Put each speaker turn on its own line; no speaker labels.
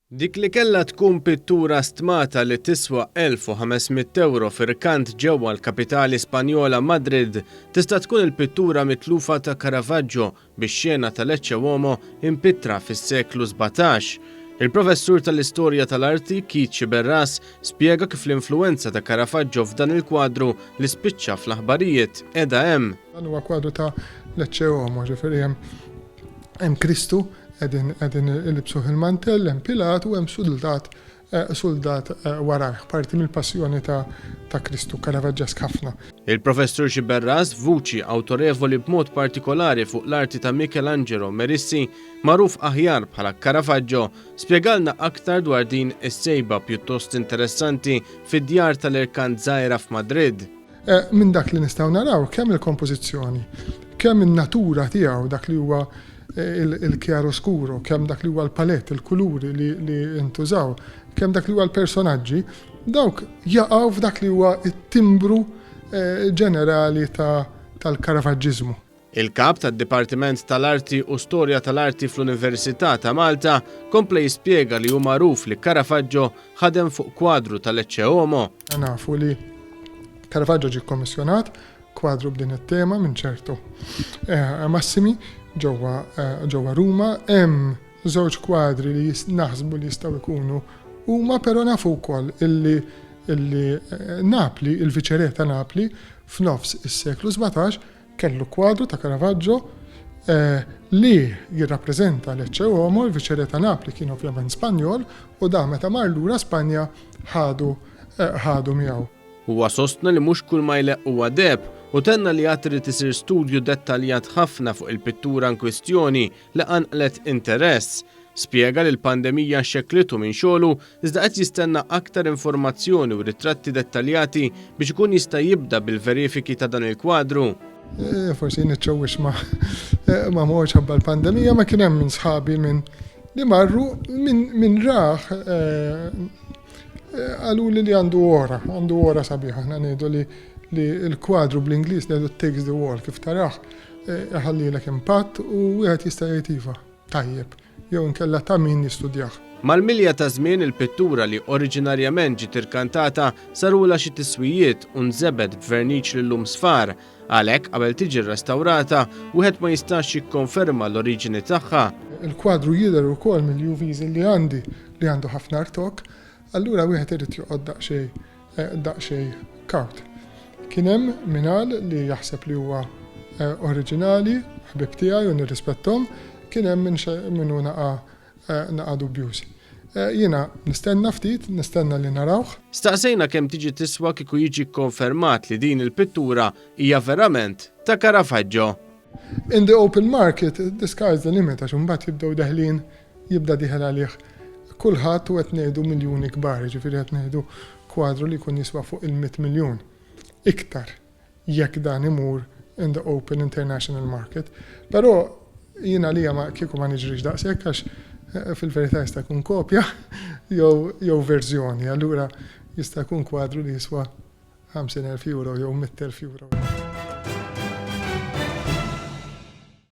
Dik li kellha tkun pittura stmata li tiswa 1500 euro fir-rkant ġewwa l-kapitali Spanjola Madrid tista' tkun il-pittura mitlufa ta' Caravaggio bix-xena ta' Lecce Uomo impittra fis-seklu 17. Il-professur tal-istorja tal-arti Keith Xiberras spjega kif l-influenza ta' Caravaggio f'dan il-kwadru li spiċċa fl-aħbarijiet qiegħda hemm.
Dan huwa kwadru ta' Lecce Uomo, ġifieri hemm Kristu qegħdin ilbsuh il-mantell, hemm Pilat u hemm soldat warajh, parti mill-passjoni ta' Kristu Caravaggesk ħafna.
Il-professur Xiberras, vuċi awtorevoli b'mod partikolari fuq l-arti ta' Michelangelo Merissi, magħruf aħjar bħala Caravaggio, spjegalna aktar dwar din is-sejba pjuttost interessanti fid-djar tal-Irkant żgħira f'Madrid.
Minn dak li nistgħu naraw kemm il-kompożizzjoni, kemm in-natura tiegħu dak li huwa il-chiaroscuro, kemm dak li huwa l-palett, il-kuluri li intużaw, kemm dak li huwa l-personaġġi, dawk jaqgħu f'dak li huwa t-timbru ġenerali tal-Caravaggismu.
Il-kap tad-Dipartiment tal-Arti u Storja tal-Arti fl-Università ta' Malta kompla jispjega li hu magħruf li Caravaggio ħadem fuq kwadru ta' Lecce Uomo.
Nafu li Caravaggio ġie kommissjonat kwadru b'din it-tema minn ċertu Massimi ġewwa Ruma, hemm żewġ kwadri li naħsbu li jistgħu jkunu huma, però nafu wkoll illi Napli, il-Viċeré ta' Napli, f'nofs is-seklu 17 kellu kwadru ta' Caravaggio li jirrappreżenta Lecce Uomo. Il-Viċeré ta' Napli kien ovvjament Spanjol u da meta mar lura Spanja ħadu miegħu.
Huwa sostna li mhux kull ma jleq huwa deb u tenna li trid isir studju dettaljat ħafna fuq il-pittura kwistjoni li anqlet interess. Spjega li l-pandemija xekklitu minn xogħlu iżda qed jistenna aktar informazzjoni u ritratti dettaljati biex ikun jista' jibda bil-verifiki ta' dan il-kwadru.
Forsi niċċewwix ma' morġ ħabba l-pandemija, ma kien hemm minn sħabi li marru minn raħ għalu li għandu ora sabiħa. Aħna ngħidu li l-kwadru bl-Ingliż ngħidu takes the wall, kif taraħ ħallilek impatt u wieħed jista' jgħid tajjeb jew inkella ta' min jistudjah.
Mal-milja ta' żmien il-pittura li oriġinarjament ġiet irkantata sarula xi tiswijiet u nżebed b'verniċ li llum sfar, għalhekk qabel tiġi rrestawrata wieħed ma jistax jikkonferma l-oriġini tagħha.
Il-kwadru jidher ukoll mill-UVs li għandu ħafna artok, allura wieħed irid joqgħod daqsxejn kawt. Kien hemm min qal li jaħseb li huwa oriġinali, ħbib tiegħi u nirrispetthom, kien hemm minnu naqa' dubjuż. Jiena nistenna ftit, nistenna li narawh.
Staqsejna kemm tiġi tiswa kieku jiġi konfermat li din il-pittura hija verament ta' Caravaggio.
In the open market, the sky's the limit, għax imbagħad jibda diħel għalih kulħadd u qed ngħidu miljuni kbar, ġifieri qed ngħidu kwadru li jkun jiswa fuq il-100 miljun. Iktar jekk dan imur in the open international market. Però jiena li kieku ma niġrix daqshekk għax fil-verità jista' jkun kopja jew verżjoni. Allura jista' jkun kwadru li jiswa 50,000 euro jew 100,000 euro.